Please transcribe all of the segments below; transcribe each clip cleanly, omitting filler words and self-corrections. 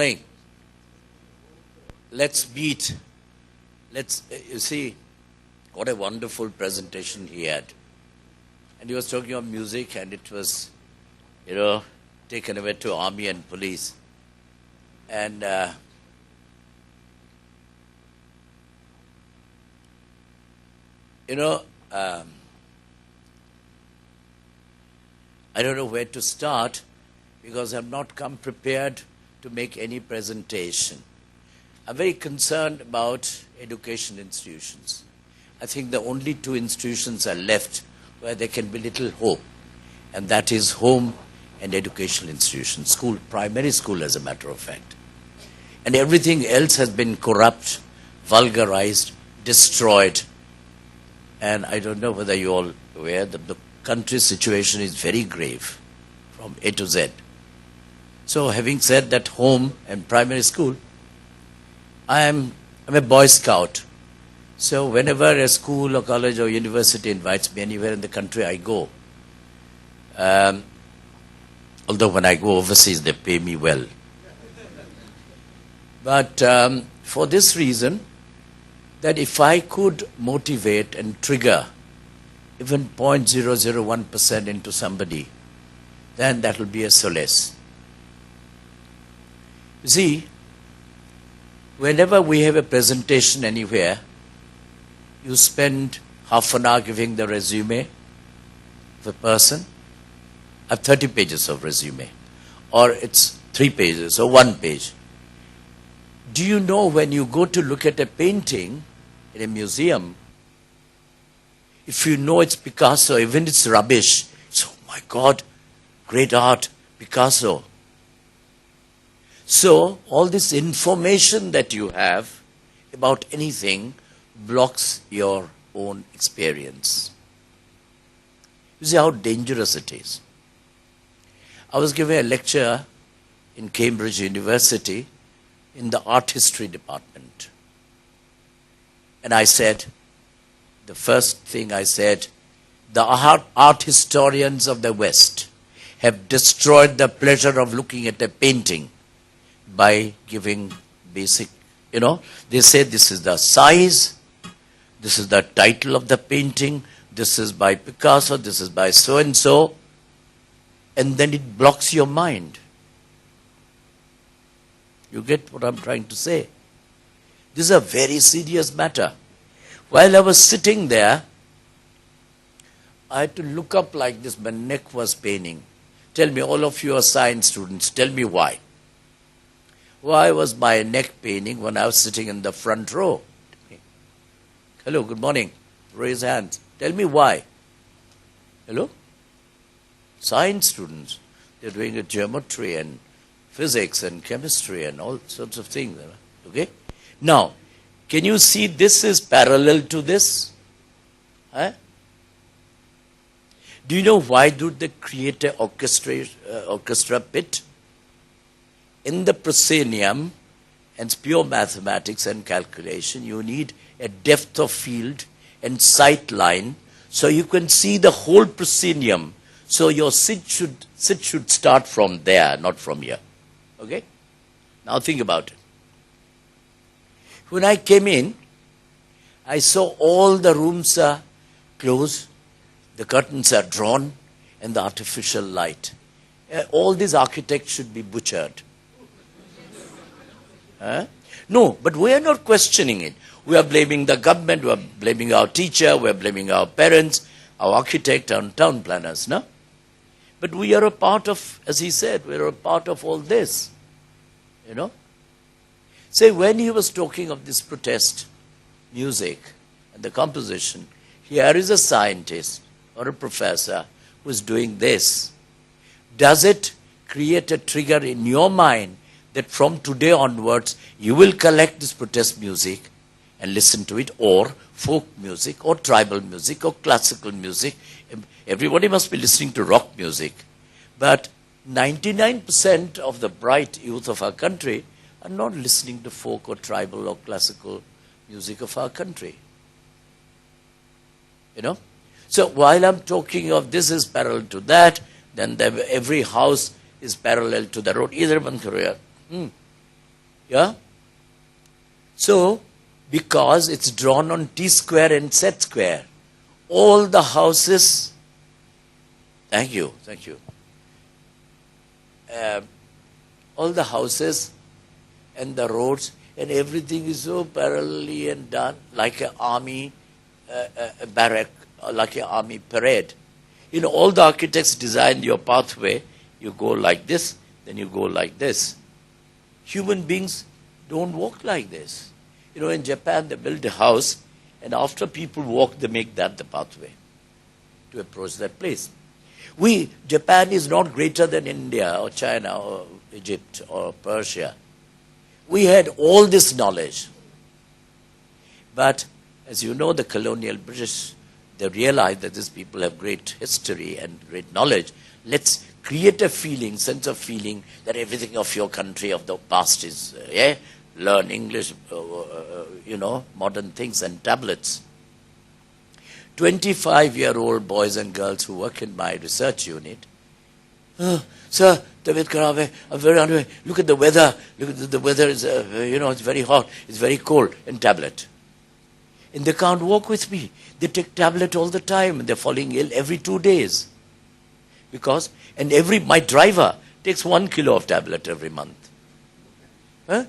Right. Let's meet. You see, what a wonderful presentation he had. And he was talking about music, and it was, taken away to army and police. And I don't know where to start because I've not come prepared to make any presentation. I'm very concerned about education institutions. I think the only two institutions are left where there can be little hope, and that is home and educational institutions, school, primary school as a matter of fact. And everything else has been corrupt, vulgarized, destroyed. And I don't know whether you're all aware that the country's situation is very grave from A to Z. So having said that, home and primary school, I'm a Boy Scout. So whenever a school or college or university invites me anywhere in the country, I go. Although when I go overseas, they pay me well. But for this reason, that if I could motivate and trigger even 0.001% into somebody, then that will be a solace. You see, whenever we have a presentation anywhere, you spend half an hour giving the resume of a person. I have 30 pages of resume, or it's 3 pages or 1 page. Do you know when you go to look at a painting in a museum, if you know it's Picasso, even it's rubbish, it's, oh my God, great art, Picasso. So all this information that you have about anything blocks your own experience. You see how dangerous it is. I was giving a lecture in Cambridge University in the art history department. And I said, the first thing I said, the art historians of the West have destroyed the pleasure of looking at a painting by giving basic, they say this is the size, this is the title of the painting, this is by Picasso, this is by so-and-so, and then it blocks your mind. You get what I'm trying to say? This is a very serious matter. While I was sitting there, I had to look up like this. My neck was paining. Tell me, all of you are science students, tell me why. Why was my neck paining when I was sitting in the front row? Hello, good morning. Raise hands. Tell me why. Hello? Science students. They're doing a geometry and physics and chemistry and all sorts of things. Okay? Now, can you see this is parallel to this? Huh? Do you know why do they create an orchestra pit? In the proscenium, and it's pure mathematics and calculation, you need a depth of field and sight line so you can see the whole proscenium. So your sit should start from there, not from here. Okay? Now think about it. When I came in, I saw all the rooms are closed, the curtains are drawn, and the artificial light. All these architects should be butchered. Huh? No, but we are not questioning it. We are blaming the government, we are blaming our teacher, we are blaming our parents, our architect and town planners, no? But we are a part of, as he said, we are a part of all this. Say, when he was talking of this protest music and the composition, here is a scientist or a professor who is doing this. Does it create a trigger in your mind that from today onwards you will collect this protest music and listen to it, or folk music, or tribal music, or classical music? Everybody must be listening to rock music. But 99% of the bright youth of our country are not listening to folk or tribal or classical music of our country. So while I'm talking of this is parallel to that, then every house is parallel to the road. Either one career. Yeah? So, because it's drawn on T square and Z square, all the houses, thank you, all the houses and the roads and everything is so parallelly and done like an army barrack, like an army parade. You know, all the architects designed your pathway. You go like this, then you go like this. Human beings don't walk like this. You know, in Japan, they build a house, and after people walk, they make that the pathway to approach that place. Japan is not greater than India or China or Egypt or Persia. We had all this knowledge. But, as you know, the colonial British, they realized that these people have great history and great knowledge. Let's create a feeling, sense of feeling that everything of your country, of the past is, learn English, modern things and tablets. 25-year-old boys and girls who work in my research unit, sir, tabiyat kharab hai, I'm very unwell. Look at the weather. Look at the weather is, it's very hot, it's very cold, and tablet. And they can't walk with me. They take tablet all the time, and they're falling ill every 2 days. My driver takes 1 kilo of tablet every month. Huh?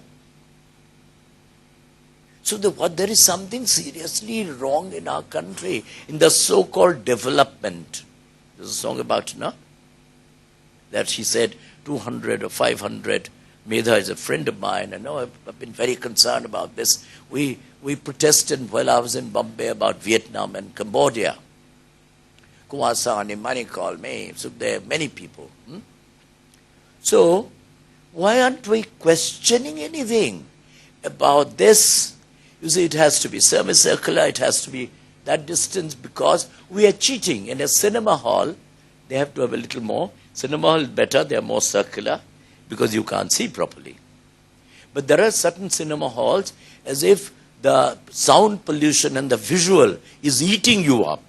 So there is something seriously wrong in our country, in the so-called development. There's a song about, that she said 200 or 500. Medha is a friend of mine, and I've been very concerned about this. We protested while I was in Bombay about Vietnam and Cambodia. Kumar Sahni, Mani called me, so there are many people. So, why aren't we questioning anything about this? You see, it has to be semicircular, it has to be that distance, because we are cheating. In a cinema hall, they have to have a little more. Cinema hall is better, they are more circular, because you can't see properly. But there are certain cinema halls as if the sound pollution and the visual is eating you up.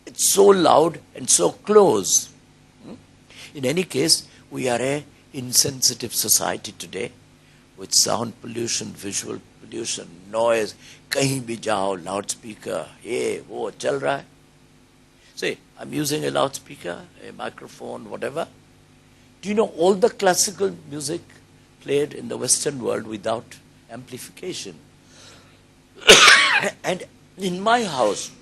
It's so loud and so close. In any case, we are an insensitive society today, with sound pollution, visual pollution, noise, kahin bhi jao, loudspeaker, ye, wo, chal raha hai. See, I'm using a loudspeaker, a microphone, whatever. Do you know all the classical music played in the Western world without amplification? And in my house,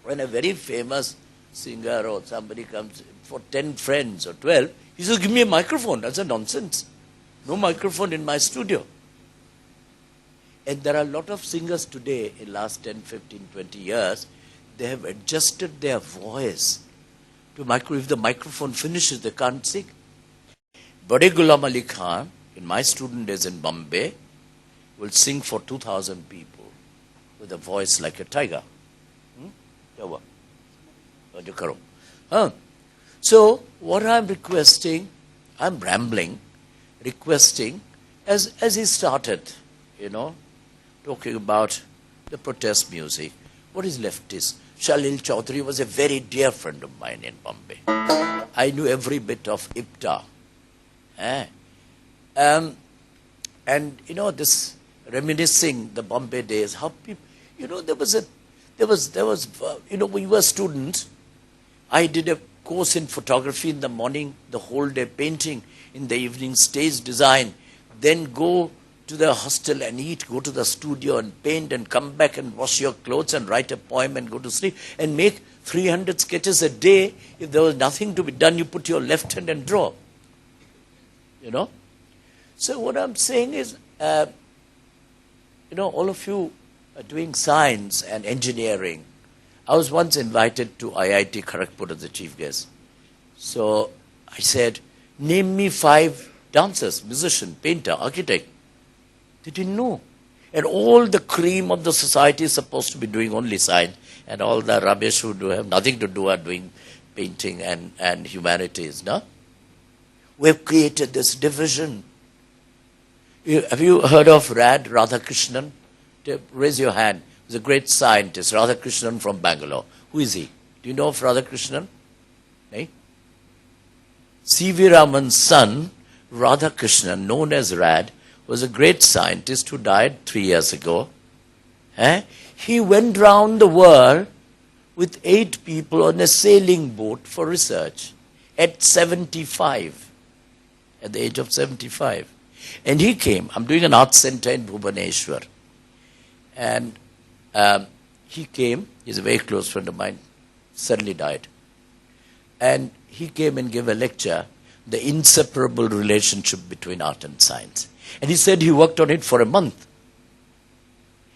when a very famous singer or somebody comes for 10 friends or 12, he says, give me a microphone. That's a nonsense. No microphone in my studio. And there are a lot of singers today in last 10, 15, 20 years, they have adjusted their voice to if the microphone finishes, they can't sing. Bade Ghulam Ali Khan, in my student days in Bombay, will sing for 2,000 people with a voice like a tiger. So, what I'm requesting, I'm rambling, requesting, as he started, talking about the protest music. What is leftist? Shalil Chaudhary was a very dear friend of mine in Bombay. I knew every bit of IPTA. And this reminiscing the Bombay days, how people, we were students. I did a course in photography in the morning, the whole day painting, in the evening stage design, then go to the hostel and eat, go to the studio and paint and come back and wash your clothes and write a poem and go to sleep and make 300 sketches a day. If there was nothing to be done, you put your left hand and draw. So what I'm saying is, all of you are doing science and engineering. I was once invited to IIT Kharagpur as a chief guest. So I said, name me 5 dancers, musician, painter, architect. They didn't know. And all the cream of the society is supposed to be doing only science, and all the rubbish who have nothing to do are doing painting and humanities. No? We have created this division. Have you heard of Radhakrishnan? Raise your hand. He's a great scientist, Radhakrishnan from Bangalore. Who is he? Do you know of Radhakrishnan? C.V. Raman's son Radhakrishnan, known as Rad, was a great scientist who died 3 years ago. He went round the world with 8 people on a sailing boat for research at 75, at the age of 75. And he came, I'm doing an art center in Bhubaneswar. And he came, he's a very close friend of mine, suddenly died. And he came and gave a lecture, the inseparable relationship between art and science. And he said he worked on it for a month.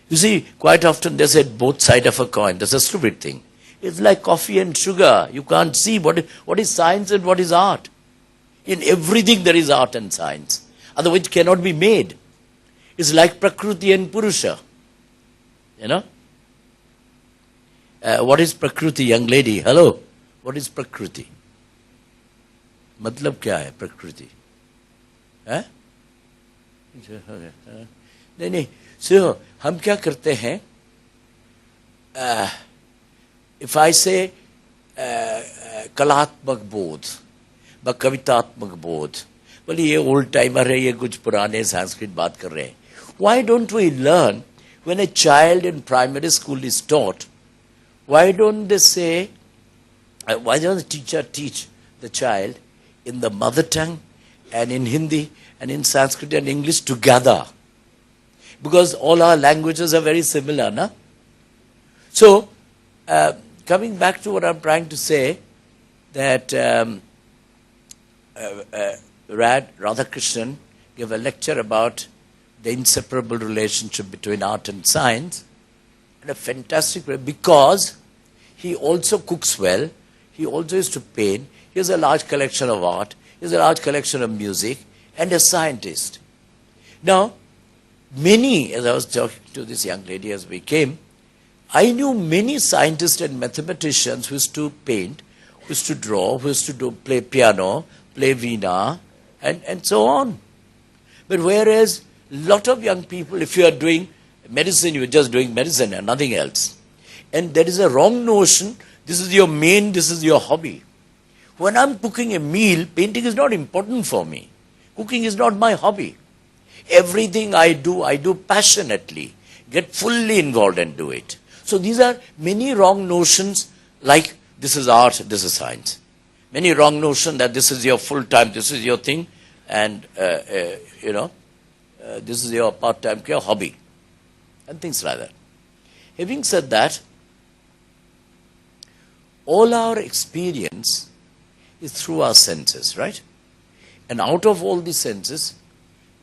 You see, quite often they said both sides of a coin. That's a stupid thing. It's like coffee and sugar. You can't see what is science and what is art. In everything there is art and science. Otherwise it cannot be made. It's like Prakriti and Purusha. You know? What is Prakriti, young lady? Hello. What is Prakriti? मतलब क्या है प्रकृति? नहीं so हम क्या करते हैं? If I say कलात्मक बोध व कवितात्मक बोध, बोले ये ओल्ड टाइमर है, ये कुछ पुराने संस्कृत बात कर रहे हैं. Why don't we learn when a child in primary school is taught? Why don't they say? Why don't the teacher teach the child in the mother tongue and in Hindi and in Sanskrit and English together? Because all our languages are very similar, na? So, coming back to what I'm trying to say, that Radhakrishnan gave a lecture about the inseparable relationship between art and science, and a fantastic way, because he also cooks well, he also used to paint, he has a large collection of art, he has a large collection of music, and a scientist. Now, many, as I was talking to this young lady as we came, I knew many scientists and mathematicians who used to paint, who used to draw, who used to play piano, play veena, and so on. But whereas a lot of young people, if you are doing medicine, you are just doing medicine and nothing else. And there is a wrong notion, this is your main, this is your hobby. When I'm cooking a meal, painting is not important for me. Cooking is not my hobby. Everything I do passionately, get fully involved and do it. So these are many wrong notions, like this is art, this is science. Many wrong notions that this is your full time, this is your thing, and this is your part-time hobby, and things like that. Having said that, all our experience is through our senses, right? And out of all the senses,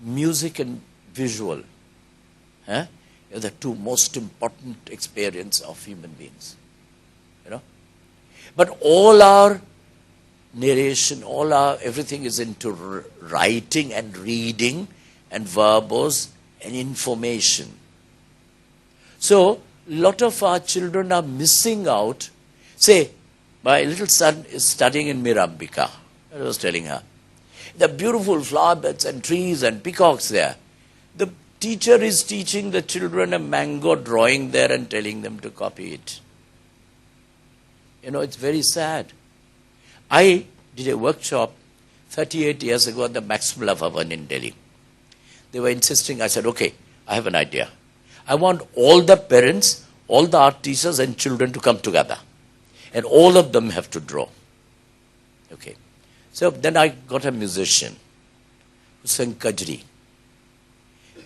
music and visual are the two most important experiences of human beings. You know? But all our narration, everything is into writing and reading and verbose and information. So, a lot of our children are missing out. Say, my little son is studying in Mirambika. I was telling her. The beautiful flower beds and trees and peacocks there. The teacher is teaching the children a mango drawing there and telling them to copy it. You know, it's very sad. I did a workshop 38 years ago at the Maximala Bhavan in Delhi. They were insisting, I said, okay, I have an idea. I want all the parents, all the art teachers and children to come together. And all of them have to draw. Okay. So then I got a musician who sang Kajri.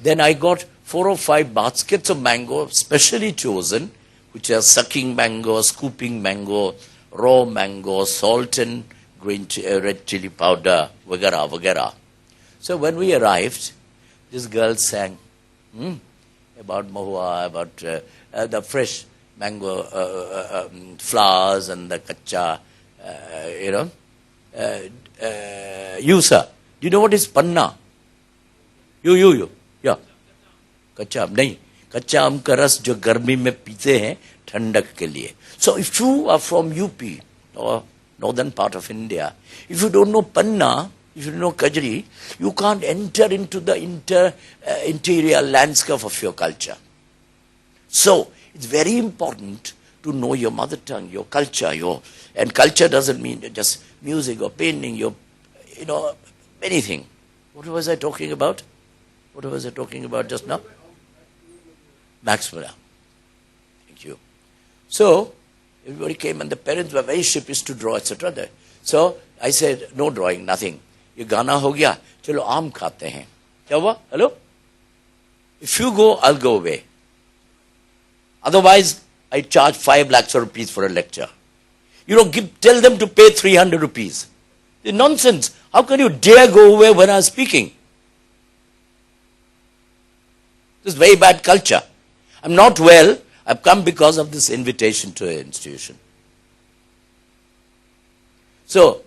Then I got 4 or 5 baskets of mango, specially chosen, which are sucking mango, scooping mango, raw mango, salt and red chili powder, vagara, vagara. So when we arrived, this girl sang about mahua, about the fresh mango flowers and the kacha, you, sir, do you know what is panna? You. Yeah. Kacha aam nahi. Kacha aam ka ras jo garmi mein peete hain thandak ke liye. So if you are from UP or northern part of India, if you don't know panna, if you don't know Kajri, you can't enter into the interior landscape of your culture. So it's very important to know your mother tongue, your culture, and culture doesn't mean just music or painting, anything. What was I talking about? What was I talking about just now? Max Muller. Thank you. So, everybody came and the parents were very sheepish to draw, etc. So, I said, no drawing, nothing. ये गाना हो गया, चलो आम खाते हैं. क्या हुआ? Hello? If you go, I'll go away. Otherwise, I charge 5 lakhs of rupees for a lecture. You know, tell them to pay 300 rupees. It's nonsense. How can you dare go away when I'm speaking? This is very bad culture. I'm not well. I've come because of this invitation to an institution. So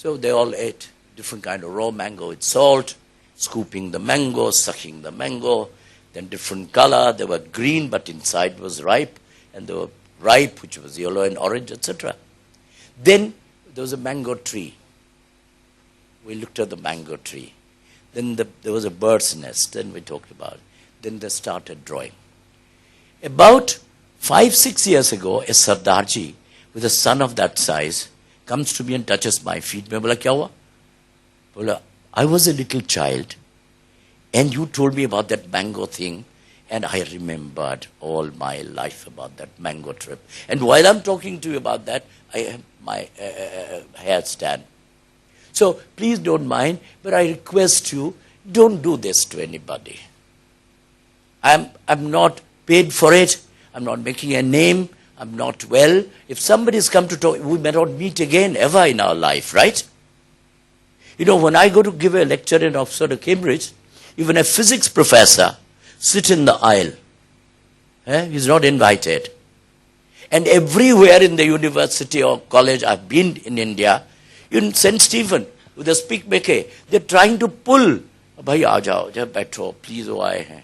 they all ate different kind of raw mango with salt, scooping the mango, sucking the mango, then different color. They were green, but inside was ripe, and they were ripe, which was yellow and orange, etc. Then there was a mango tree. We looked at the mango tree. Then there was a bird's nest. Then we talked about it. Then they started drawing. About 5-6 years ago, a Sardarji with a son of that size comes to me and touches my feet. मैं बोला क्या हुआ? बोला I was a little child and you told me about that mango thing and I remembered all my life about that mango trip. And while I'm talking to you about that, I have my hair stand. So please don't mind, but I request you, don't do this to anybody. I'm not paid for it. I'm not making a name. I'm not well. If somebody's come to talk, we may not meet again ever in our life, right? You know, when I go to give a lecture in Oxford or Cambridge, even a physics professor sit in the aisle. He's not invited. And everywhere in the university or college I've been in India, in St. Stephen, with the speak maker, they're trying to pull. Bhai, aa jao, jab baitho, please, oh, aaye hain.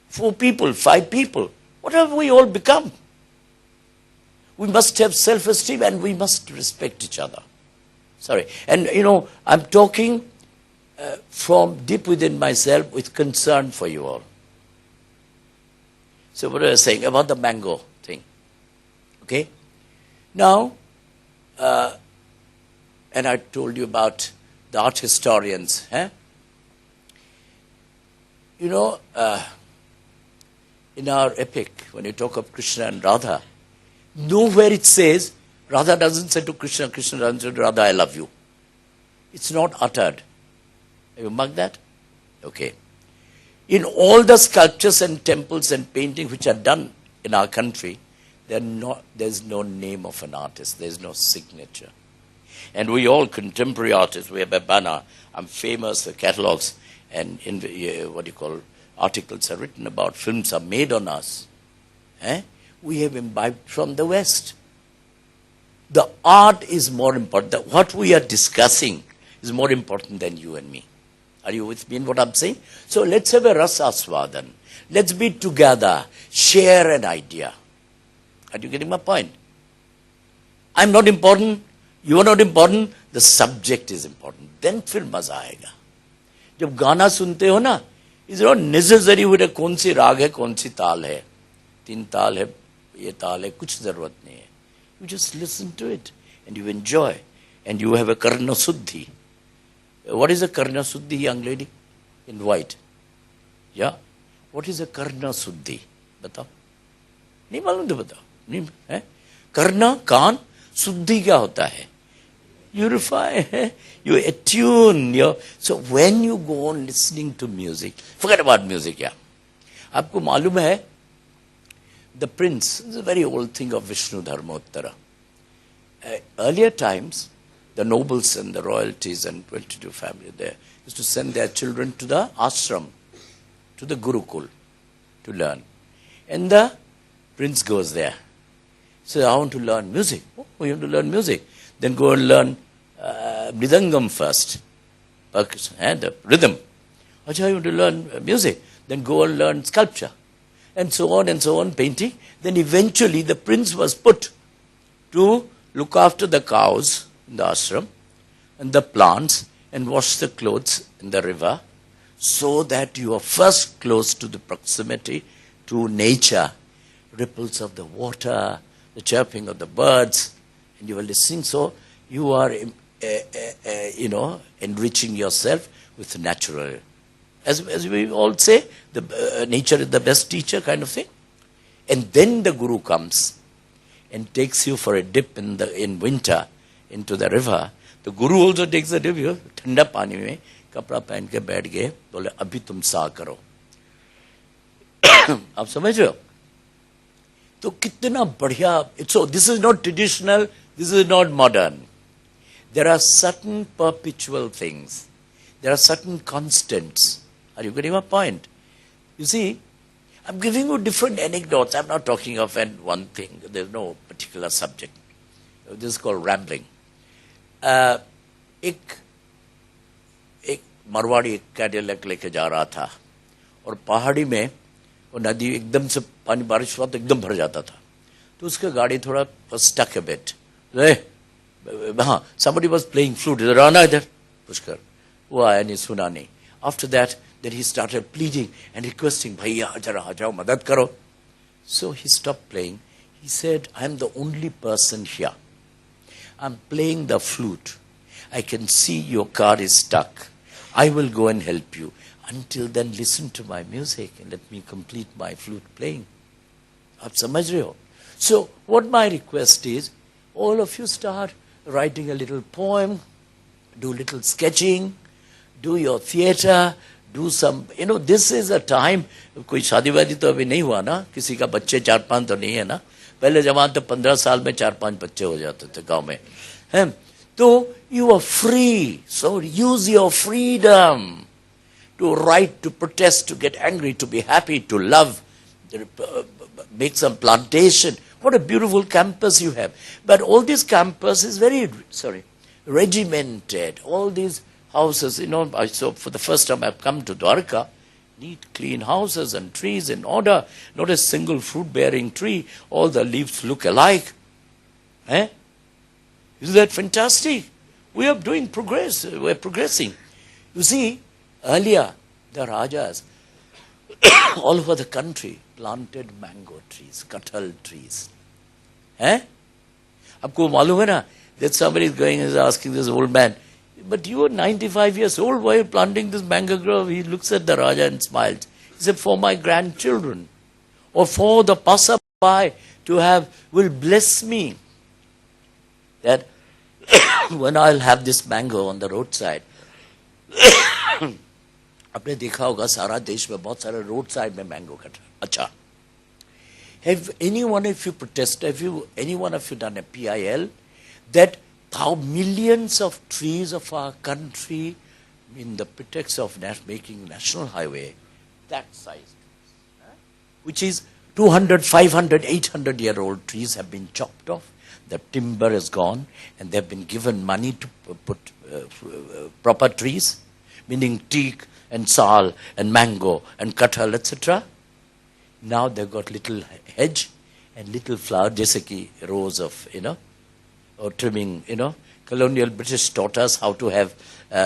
4 people, 5 people. What have we all become? We must have self-esteem and we must respect each other. Sorry. And, you know, I'm talking from deep within myself with concern for you all. So what was I saying about the mango thing? Okay? Now, and I told you about the art historians. You know, in our epic, when you talk of Krishna and Radha, nowhere it says, Radha doesn't say to Krishna, Krishna doesn't say to Radha, I love you. It's not uttered. Have you marked that? Okay. In all the sculptures and temples and paintings which are done in our country, there's no name of an artist. There's no signature. And we all contemporary artists, we have a banner. I'm famous, the catalogs and articles are written about, films are made on us. We have imbibed from the West. The art is more important. What we are discussing is more important than you and me. Are you with me in what I'm saying? So let's have a Ras Aswadan. Let's be together, share an idea. Are you getting my point? I'm not important, you are not important, the subject is important. Then फिर मजा आएगा. जब गाना सुनते हो ना, it's not necessary with a कौन सी राग है, कौन सी ताल है. 3 ताल है, ये ताल है, कुछ जरूरत नहीं है. You just listen to it and you enjoy and you have a karna suddhi. What is a karna suddhi, young lady? In white. Yeah? What is a karna suddhi? बताओ. नहीं मालूम तो बताओ. नहीं है? Karna, कान, suddhi क्या होता है? Purify, you attune. So when you go on listening to music, forget about music, yeah. आपको मालूम है, the prince, this is a very old thing of Vishnu Dharmottara. Earlier times, the nobles and the royalties and well-to-do family there used to send their children to the ashram, to the Gurukul, to learn. And the prince goes there. So I want to learn music. Oh, you have to learn music. Then go and learn mridangam first, percussion, the rhythm. Acha, you want to learn music. Then go and learn sculpture. And so on, painting. Then eventually the prince was put to look after the cows in the ashram and the plants and wash the clothes in the river so that you are first close to the proximity to nature, ripples of the water, the chirping of the birds, and you are listening. So you are enriching yourself with natural. As we all say, the nature is the best teacher kind of thing. And then the Guru comes and takes you for a dip in winter into the river. The Guru also takes a dip. ठंडा पानी में कपड़ा पहन के बैठ गए, बोले अभी तुम सा करो. आप समझ रहे हो? तो कितना बढ़िया. So this is not traditional, this is not modern. There are certain perpetual things. There are certain constants. Are you getting my point? You see, I'm giving you different anecdotes. I'm not talking of one thing. There's no particular subject. This is called rambling. एक Marwari Cadillac लेके जा रहा था और पहाड़ी में वो नदी एकदम से पानी बारिश हुआ तो एकदम भर जाता था. तो उसका गाड़ी थोड़ा stuck a bit. हाँ, somebody was playing flute. इधर आना इधर पुष्कर. वो आया नहीं, सुना नहीं. After that, then he started pleading and requesting, भैया जरा आ जाओ, मदद करो. So he stopped playing. He said, I am the only person here. I'm playing the flute. I can see your car is stuck. I will go and help you. Until then, listen to my music and let me complete my flute playing. आप समझ रहे हो? So, what my request is, all of you start writing a little poem, do little sketching, do your theater, do some, this is a time, कोई शादी वादी तो अभी नहीं हुआ ना, किसी का बच्चे 4-5 तो नहीं है ना, पहले जमाने तो 15 साल में 4-5 बच्चे हो जाते थे गांव में, हैं? तो you are free, so use your freedom to write, to protest, to get angry, to be happy, to love, make some plantation. What a beautiful campus you have. But all this campus is very, regimented. All these houses, I saw for the first time I've come to Dwarka, neat, clean houses and trees in order, not a single fruit-bearing tree. All the leaves look alike. Eh? Isn't that fantastic? We are doing progress. We're progressing. You see, earlier, the Rajas, all over the country, planted mango trees, kathal trees. Eh? Aapko malum hai na? That somebody is going and is asking this old man, but you are 95 years old, why are you planting this mango grove? He looks at the Raja and smiles. He said, for my grandchildren, or for the passerby to have, will bless me, that when I'll have this mango on the roadside. आपने देखा होगा सारा देश में बहुत सारे road side में mango cut रहा. अच्छा, have any one of you protested, any one of you done a PIL that how millions of trees of our country in the pretext of making national highway that size, which is 200, 500, 800 year old trees have been chopped off, the timber is gone and they have been given money to put proper trees, meaning teak and sal and mango and kathal, etc. Now they've got little hedge and little flower, jaise ki rows of, or trimming, Colonial British taught us how to have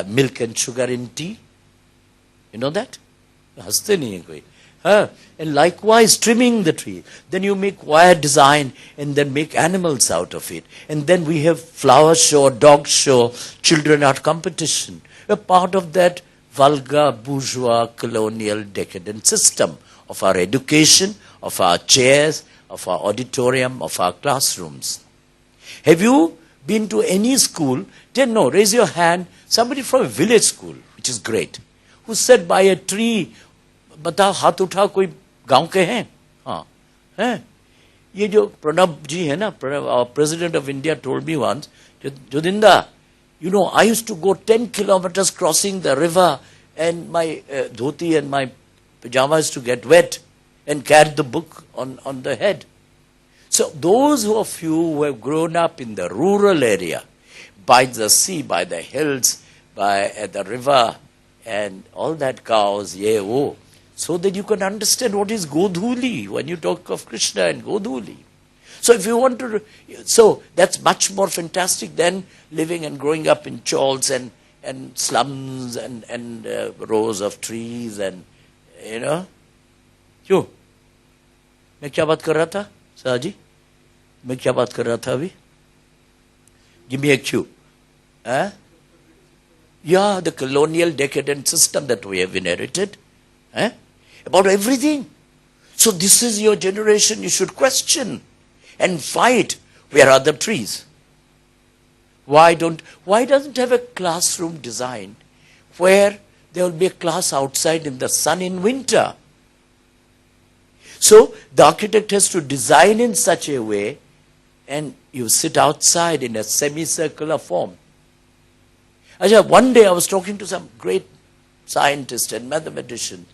milk and sugar in tea. You know that? Haste nahi hai koi. And likewise trimming the tree. Then you make wire design and then make animals out of it. And then we have flower show, dog show, children art competition. A part of that vulgar, bourgeois, colonial, decadent system of our education, of our chairs, of our auditorium, of our classrooms. Have you been to any school? No, raise your hand. Somebody from a village school, which is great, who sat by a tree. बताओ हाथ उठा कोई गांव के हैं? हाँ, हैं? ये जो प्रणब जी है ना, our President of India told me once, Jodinda, I used to go 10 kilometers crossing the river and my dhoti and my pajamas to get wet and carry the book on the head. So those of you who have grown up in the rural area, by the sea, by the hills, by the river and all that cows, so that you can understand what is Godhuli when you talk of Krishna and Godhuli. So if you want to, so that's much more fantastic than living and growing up in chawls and slums and rows of trees and, क्यों? मैं क्या बात कर रहा था, साजी? मैं क्या बात कर रहा था अभी? Give me a cue. Yeah, the colonial decadent system that we have inherited. About everything. So this is your generation, you should question and fight. Where are the trees? Why doesn't have a classroom designed where there will be a class outside in the sun in winter? So the architect has to design in such a way, and you sit outside in a semicircular form. One day I was talking to some great scientist and mathematician,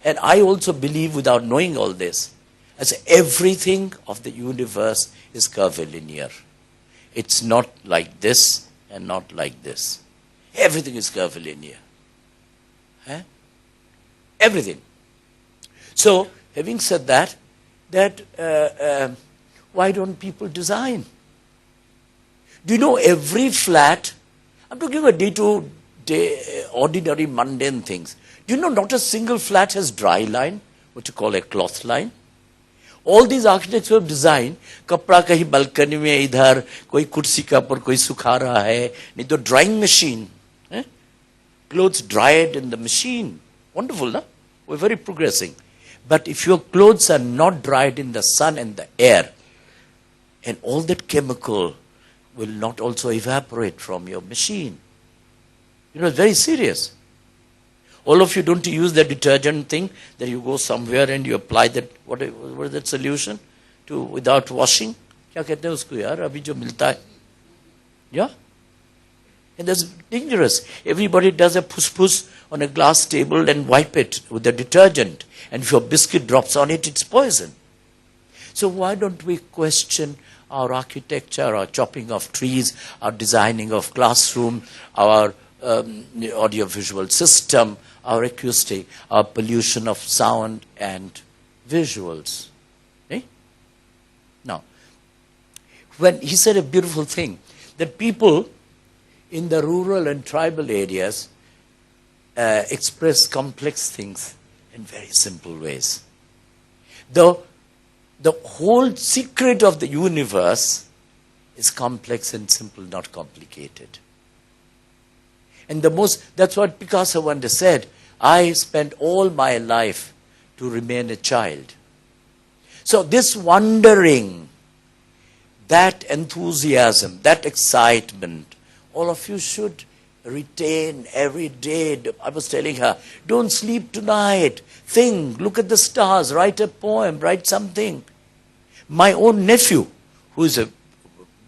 and I also believe, without knowing all this, I say everything of the universe is curvilinear. It's not like this and not like this. Everything is curvilinear. Everything. So, having said that, why don't people design? Do you know every flat, I'm talking about day-to-day, ordinary, mundane things. Do you know not a single flat has dry line, what you call a cloth line? All these architects who have designed, कपड़ा कहीं balcony में इधर, कोई कुर्सी का पर कोई सुखा रहा है, नहीं तो drying machine, clothes dried in the machine. Wonderful, no? We're very progressing. But if your clothes are not dried in the sun and the air, and all that chemical will not also evaporate from your machine. You know, it's very serious. All of you don't use the detergent thing that you go somewhere and you apply that, what is that solution to without washing? क्या कहते हैं उसको यार अभी जो मिलता है? Yeah? And that's dangerous. Everybody does a puss on a glass table and wipe it with the detergent. And if your biscuit drops on it, it's poison. So why don't we question our architecture, our chopping of trees, our designing of classroom, our audiovisual system, our acoustic, our pollution of sound and visuals. Now, when he said a beautiful thing, that people in the rural and tribal areas express complex things in very simple ways. The whole secret of the universe is complex and simple, not complicated. And that's what Picasso one day said, I spent all my life to remain a child. So this wondering, that enthusiasm, that excitement, all of you should retain every day. I was telling her, don't sleep tonight. Think, look at the stars, write a poem, write something. My own nephew, who is a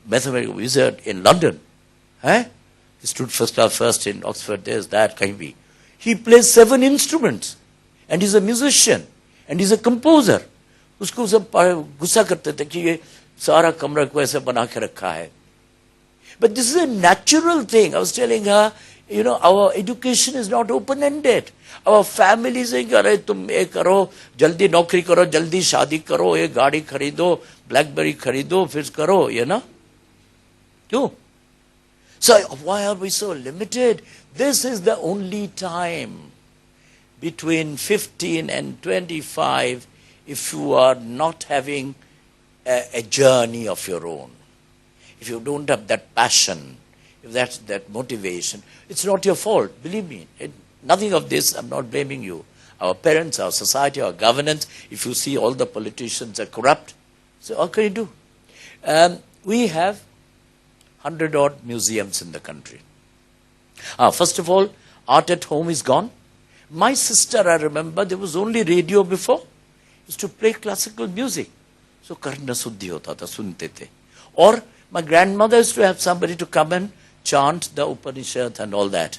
mathematical wizard in London, he stood first in Oxford, there's that, kahin bhi. He plays 7 instruments, and he's a musician, and he's a composer. उसको सब गुस्सा करते थे कि ये सारा कमरा को ऐसे बना के रखा है. But this is a natural thing. I was telling her, you know, our education is not open-ended. Our family is saying, अरे तुम ये करो, जल्दी नौकरी करो, जल्दी शादी करो, ये गाड़ी खरीदो, ब्लैकबेरी खरीदो, फिर करो, you know? क्यों? So why are we so limited? This is the only time between 15 and 25 if you are not having a journey of your own. If you don't have that passion, if that's that motivation, it's not your fault. Believe me, nothing of this, I'm not blaming you. Our parents, our society, our governance, if you see all the politicians are corrupt, so what can you do? We have 100-odd museums in the country. First of all, art at home is gone. My sister, I remember, there was only radio before. Used to play classical music. So karna suddhi hota tha, sunte the. Or my grandmother used to have somebody to come and chant the Upanishad and all that.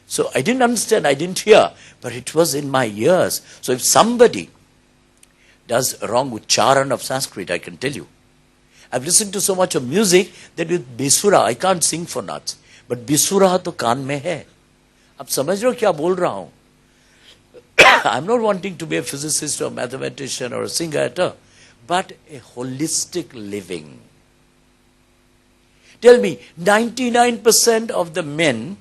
So I didn't understand, I didn't hear, but it was in my ears. So if somebody does wrong ucharan of Sanskrit, I can tell you. I've listened to so much of music that with Bisura, I can't sing for nuts. But Bisura to kaan mein hai. Ab samajh rahe ho kya bol raha hu? I'm not wanting to be a physicist or a mathematician or a singer at all, but a holistic living. Tell me, 99% of the men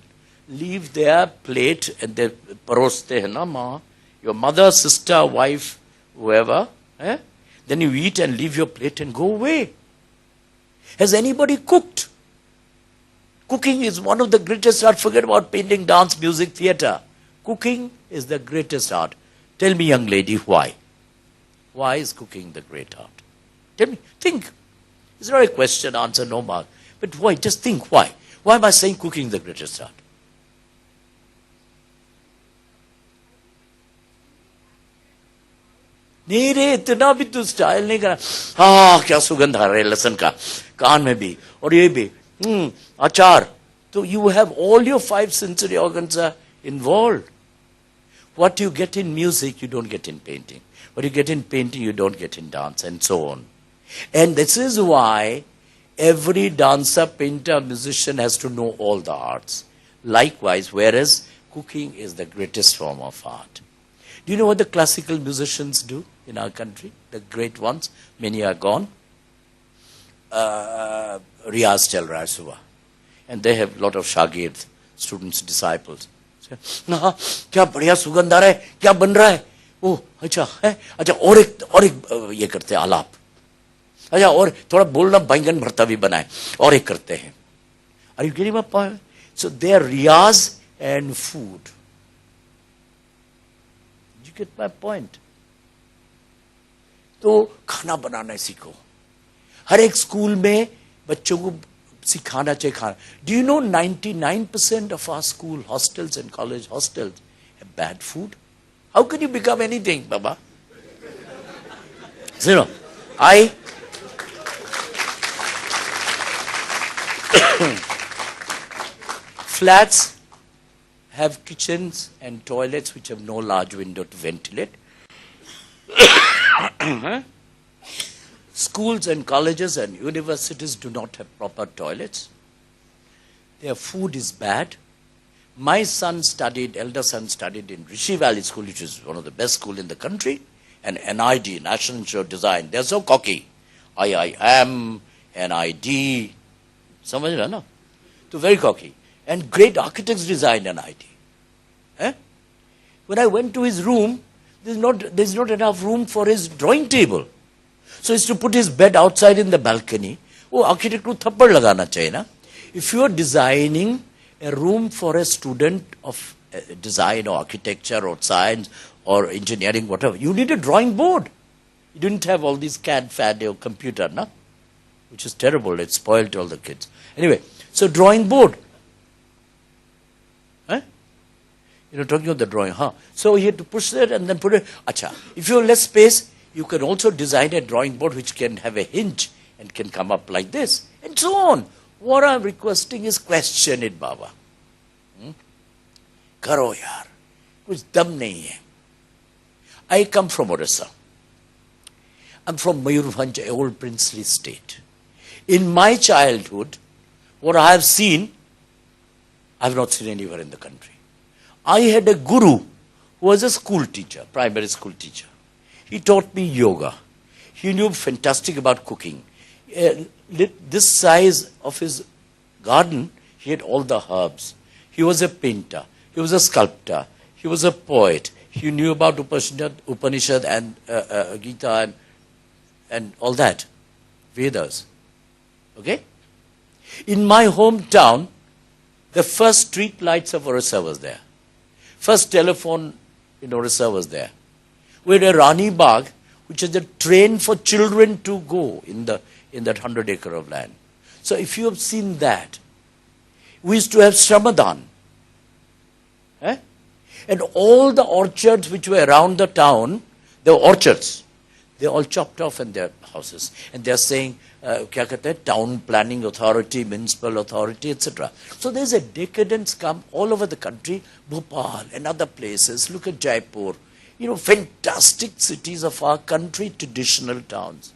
leave their plate and they paroste hai na ma, your mother, sister, wife, whoever, then you eat and leave your plate and go away. Has anybody cooked? Cooking is one of the greatest art. Forget about painting, dance, music, theatre. Cooking is the greatest art. Tell me, young lady, why? Why is cooking the great art? Tell me, think. It's not a question, answer, no mark. But why? Just think, why? Why am I saying cooking the greatest art? नहीं रे, इतना भी तू style नहीं करा. हाँ, क्या सुगंध आ रहा है लहसुन का, कान में भी और ये भी. अचार. So you have all your 5 sensory organs are involved. What you get in music, you don't get in painting. What you get in painting, you don't get in dance, and so on. And this is why every dancer, painter, musician has to know all the arts. Likewise, whereas cooking is the greatest form of art. Do you know what the classical musicians do in our country? The great ones, many are gone. Riyaz chal raha hai subah. And they have a lot of shagird, students, disciples. हाँ, क्या बढ़िया सुगंध आ रहा है, क्या बन रहा है? ओह, अच्छा है, अच्छा और एक ये करते हैं आलाप. अच्छा और थोड़ा बोलना बैंगन भरता भी बनाए और एक करते हैं. Are you getting my point? So they are riyaz and food. Did you get my point? तो खाना बनाना सीखो. हर एक स्कूल में बच्चों को सिखाना चाहिए खाना. Do you know 99% of our school hostels and college hostels have bad food? How can you become anything, Baba? Zero. Flats have kitchens and toilets which have no large window to ventilate. Schools and colleges and universities do not have proper toilets. Their food is bad. My son studied, elder son studied in Rishi Valley School, which is one of the best schools in the country, and NID, National Institute of Design. They're so cocky. IIM, NID, समझ रहे ना? So very cocky. And great architects designed NID. When I went to his room, there's not enough room for his drawing table. So he used to put his bed outside in the balcony. Oh, architect को थप्पड़ लगाना चाहिए ना. If you are designing a room for a student of design or architecture or science or engineering, whatever, you need a drawing board. You didn't have all these CAD, FAD or computer, no? Which is terrible. It spoiled all the kids. Anyway, so drawing board. Talking of the drawing, So he had to push that and then put it. Acha, if you have less space, you can also design a drawing board which can have a hinge and can come up like this, and so on. What I'm requesting is question it, Baba. Karo yaar. Kuch dam nahi hai. I come from Orissa. I'm from Mayurbhanj, a old princely state. In my childhood, what I have seen, I have not seen anywhere in the country. I had a guru who was a school teacher, primary school teacher. He taught me yoga. He knew fantastic about cooking. This size of his garden, he had all the herbs. He was a painter. He was a sculptor. He was a poet. He knew about Upanishad and Gita and all that. Vedas. Okay? In my hometown, the first street lights of Orissa was there. First telephone in Orissa was there. We had a Rani Bagh, which is a train for children to go in that 100 acre of land. So if you have seen that, we used to have Shramadhan. And all the orchards which were around the town, they were orchards. They all chopped off in their houses. And they are saying, kya kehte hai, town planning authority, municipal authority, etc. So there's a decadence come all over the country, Bhopal and other places. Look at Jaipur. Fantastic cities of our country, traditional towns.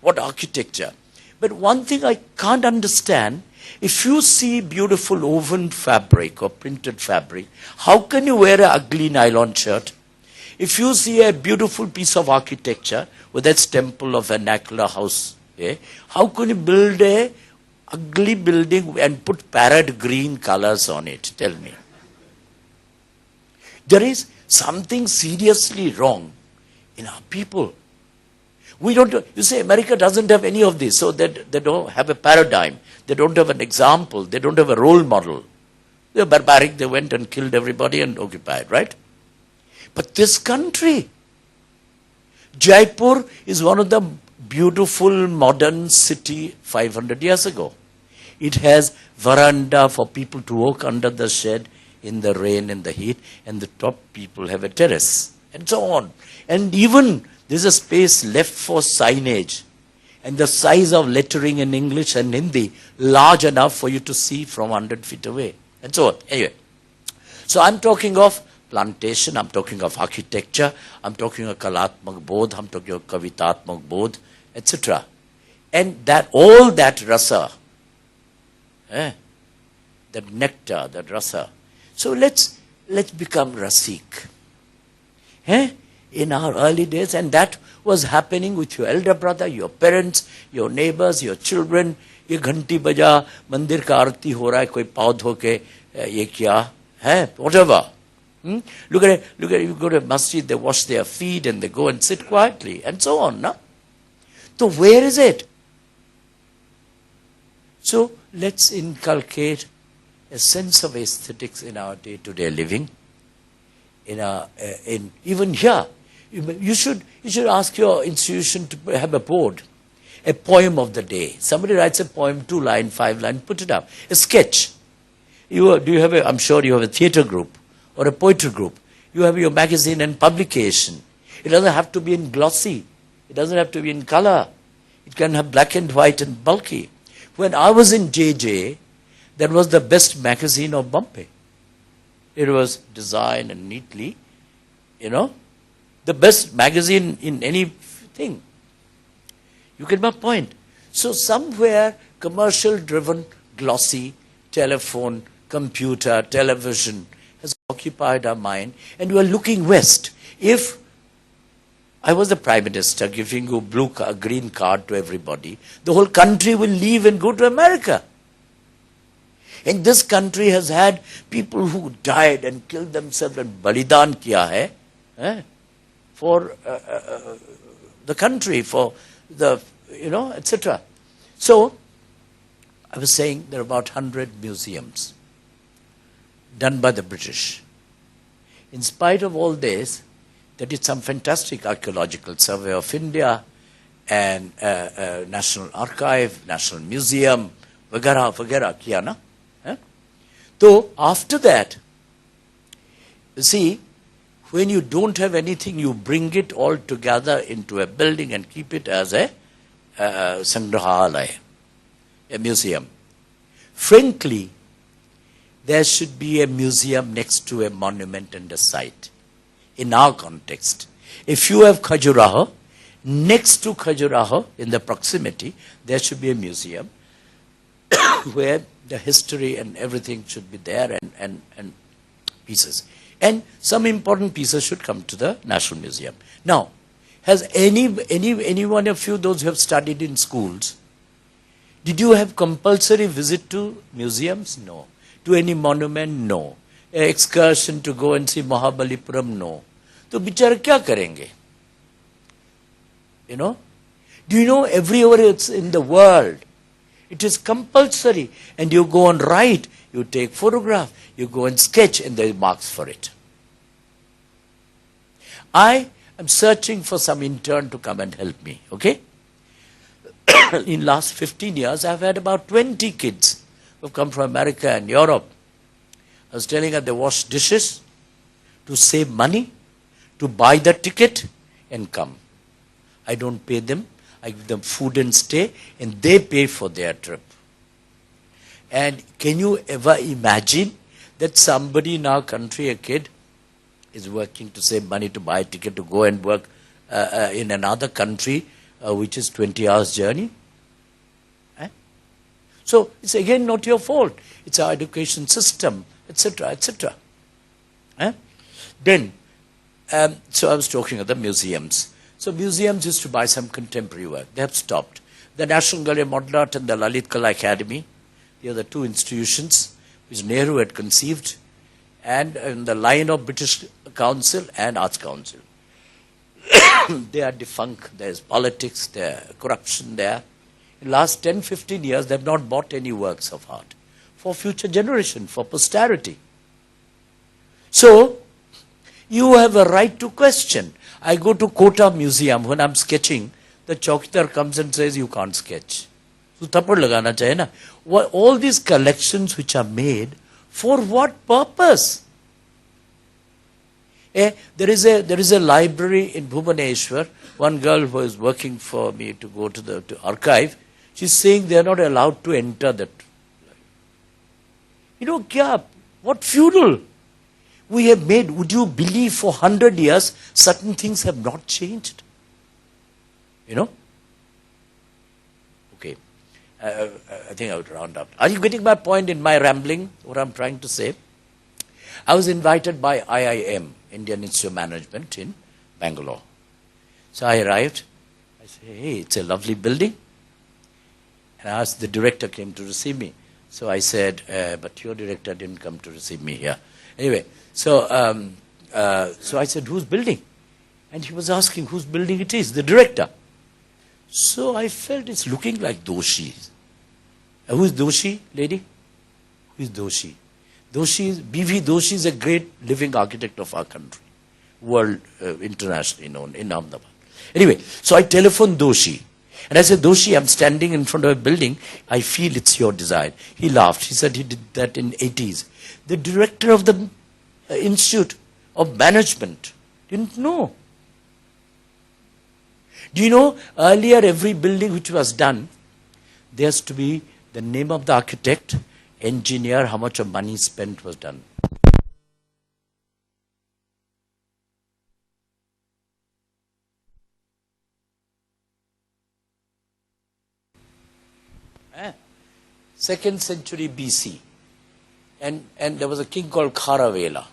What architecture. But one thing I can't understand, if you see beautiful woven fabric or printed fabric, how can you wear an ugly nylon shirt? If you see a beautiful piece of architecture, whether it's temple or vernacular house, how can you build a ugly building and put parrot green colors on it? Tell me. There is something seriously wrong in our people. We don't, you say America doesn't have any of this, so that they don't have a paradigm. They don't have an example. They don't have a role model. They're barbaric. They went and killed everybody and occupied, right? But this country, Jaipur is one of the beautiful modern city 500 years ago. It has veranda for people to walk under the shade in the rain and the heat, and the top people have a terrace, and so on. And even there's a space left for signage, and the size of lettering in English and Hindi large enough for you to see from 100 feet away, and so on. Anyway, so I'm talking of plantation, I'm talking of architecture, I'm talking of kalatmak bodh, I'm talking of kavitatmak bodh, etc. And that all that rasa, that nectar, that rasa. So let's become rasik. In our early days, and that was happening with your elder brother, your parents, your neighbors, your children. ये घंटी बजा, मंदिर का आरती हो रहा है, कोई पाँव धो के ये क्या है, whatever. Look at it, you go to masjid, they wash their feet and they go and sit quietly, and so on. No? So where is it? So let's inculcate a sense of aesthetics in our day-to-day living. Even here, you should ask your institution to have a board, a poem of the day. Somebody writes a poem, 2 line, 5 line, put it up. A sketch. I'm sure you have a theatre group or a poetry group. You have your magazine and publication. It doesn't have to be in glossy. It doesn't have to be in color. It can have black and white and bulky. When I was in JJ, that was the best magazine of Bombay. It was designed and neatly, the best magazine in anything. You get my point. So somewhere commercial-driven, glossy, telephone, computer, television has occupied our mind, and we are looking west. If I was the Prime Minister giving you green card to everybody, the whole country will leave and go to America. And this country has had people who died and killed themselves and balidan kiya hai, for the country, for the, etc. So, I was saying there are about 100 museums done by the British. In spite of all this, they did some fantastic archaeological survey of India and National Archive, National Museum, vagara kiya na. So after that, you see, when you don't have anything, you bring it all together into a building and keep it as a sangrahalaya, a museum. Frankly, there should be a museum next to a monument and a site. In our context, if you have Khajuraho, next to Khajuraho, in the proximity, there should be a museum where the history and everything should be there, and pieces. And some important pieces should come to the National Museum. Now, has any one of you, those who have studied in schools, did you have compulsory visit to museums? No. To any monument? No. An excursion to go and see Mahabalipuram? No. So, bichara kya karenge? Do you know everywhere it's in the world, it is compulsory, and you go and write, you take photograph, you go and sketch, and there are marks for it. I am searching for some intern to come and help me, okay? In last 15 years, I've had about 20 kids who have come from America and Europe. I was telling her they wash dishes to save money, to buy the ticket and come. I don't pay them. I give them food and stay, and they pay for their trip. And can you ever imagine that somebody in our country, a kid, is working to save money to buy a ticket to go and work in another country, which is 20 hours journey? So it's again not your fault. It's our education system, etc., etc. Then, so I was talking of the museums. So museums used to buy some contemporary work. They have stopped. The National Gallery of Modern Art and the Lalit Kala Academy, they are the two institutions which Nehru had conceived, and in the line of British Council and Arts Council. they are defunct. There's politics there, corruption there. In the last 10, 15 years, they have not bought any works of art for future generation, for posterity. So, you have a right to question. I go to Kota Museum, when I'm sketching, the chowkidar comes and says, you can't sketch. So, thapad lagana chahiye na. All these collections which are made, for what purpose? There is a library in Bhubaneswar. One girl who is working for me to go to the archive, she's saying they are not allowed to enter that. You know, kya? What feudal? We have made, would you believe for 100 years, certain things have not changed? You know? Okay. I think I would round up. Are you getting my point in my rambling, what I'm trying to say? I was invited by IIM, Indian Institute of Management in Bangalore. So I arrived. I said, hey, it's a lovely building. And I asked, the director came to receive me. So I said, but your director didn't come to receive me here. Anyway, so I said, whose building? And he was asking whose building it is, the director. So I felt it's looking like Doshi. Who is Doshi, lady? Who is Doshi? B.V. Doshi is a great living architect of our country, world internationally known in Ahmedabad. Anyway, so I telephoned Doshi. And I said, Doshi, I'm standing in front of a building. I feel it's your design. He laughed. He said he did that in 80s. The director of the Institute of Management didn't know. Do you know, earlier every building which was done, there has to be the name of the architect, engineer, how much of money spent was done. Second century BC. And there was a king called Kharavela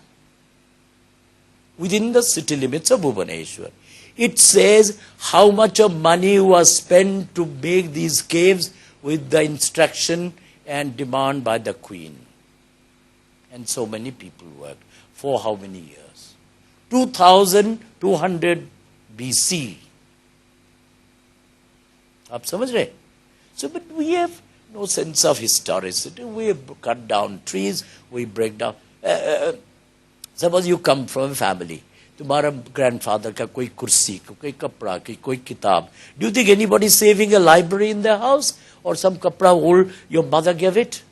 within the city limits of Bhubaneswar. It says how much of money was spent to make these caves with the instruction and demand by the queen. And so many people worked. For how many years? 2200 BC. Aap samajh rahe? So, but we have no sense of historicity. We have cut down trees, we break down. Suppose you come from a family. तुम्हारा grandfather का कोई कुर्सी, कोई कपड़ा, कोई किताब. Do you think anybody is saving a library in their house? Or some kapra old your mother gave it?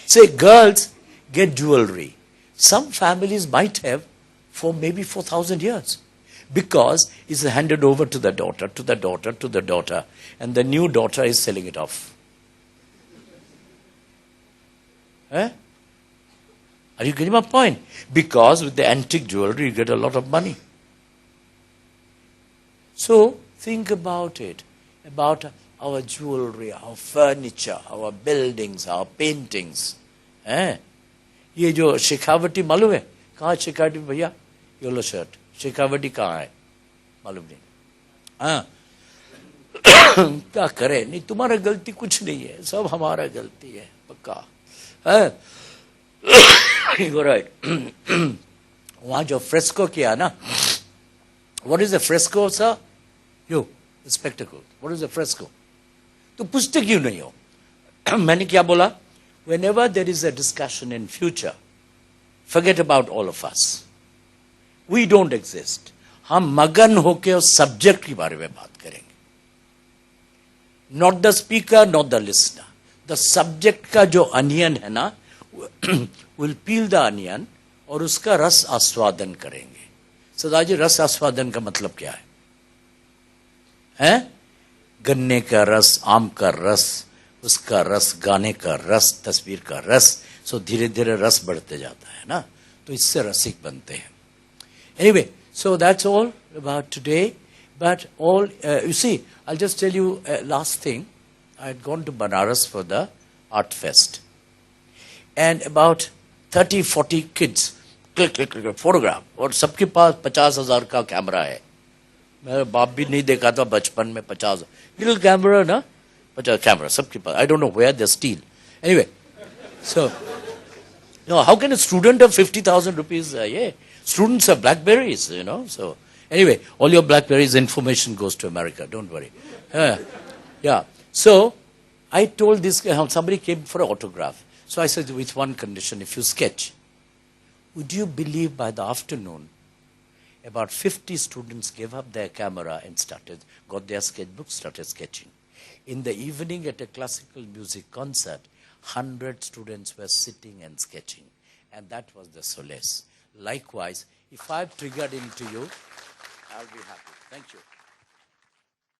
Say girls get jewelry. Some families might have for maybe 4,000 years. Because it's handed over to the daughter, to the daughter, to the daughter. And the new daughter is selling it off. Are you getting my point? Because with the antique jewelry you get a lot of money. So think about it. About our jewelry, our furniture, our buildings, our paintings. ये जो शेखावटी मालूम है? कहाँ शेखावटी भैया? Yellow shirt. Shekhawati कहाँ है? मालूम नहीं. हाँ. क्या करे? नहीं तुम्हारा गलती कुछ नहीं है. सब हमारा गलती है. पक्का. You're right. वहाँ जो फ्रेस्को किया ना? What is a fresco, sir? You, the spectacle. What is a fresco? तो पूछते क्यों नहीं हो? मैंने क्या बोला? Whenever there is a discussion in future, forget about all of us. We don't exist. हम मगन होके उस सब्जेक्ट के बारे में बात करेंगे. Not the speaker, not the listener. The subject का जो अनियन है ना, will peel the onion और उसका रस आस्वादन करेंगे. सदाजी रस आस्वादन का मतलब क्या है? हैं? गन्ने का रस, आम का रस, उसका रस, गाने का रस, तस्वीर का रस. सो धीरे धीरे रस बढ़ते जाता है ना, तो इससे रसिक बनते हैं. Anyway, so that's all about today. But all, you see, I'll just tell you last thing. I had gone to Banaras for the art fest. And about 30-40 kids, click, click, click, photograph. और सबके पास 50,000 का camera है. मेरा बाप भी नहीं देखा था बचपन में 50. Little camera ना? 50 camera, सबके पास. I don't know where they steal. Anyway, so, how can a student have 50,000 rupees? Students have Blackberries, so Anyway, all your BlackBerry's information goes to America. Don't worry. Yeah. So I told this guy, somebody came for an autograph. So I said, with one condition, if you sketch. Would you believe by the afternoon, about 50 students gave up their camera and got their sketchbooks, started sketching. In the evening at a classical music concert, 100 students were sitting and sketching. And that was the solace. Likewise, if I've triggered into you, I'll be happy. Thank you.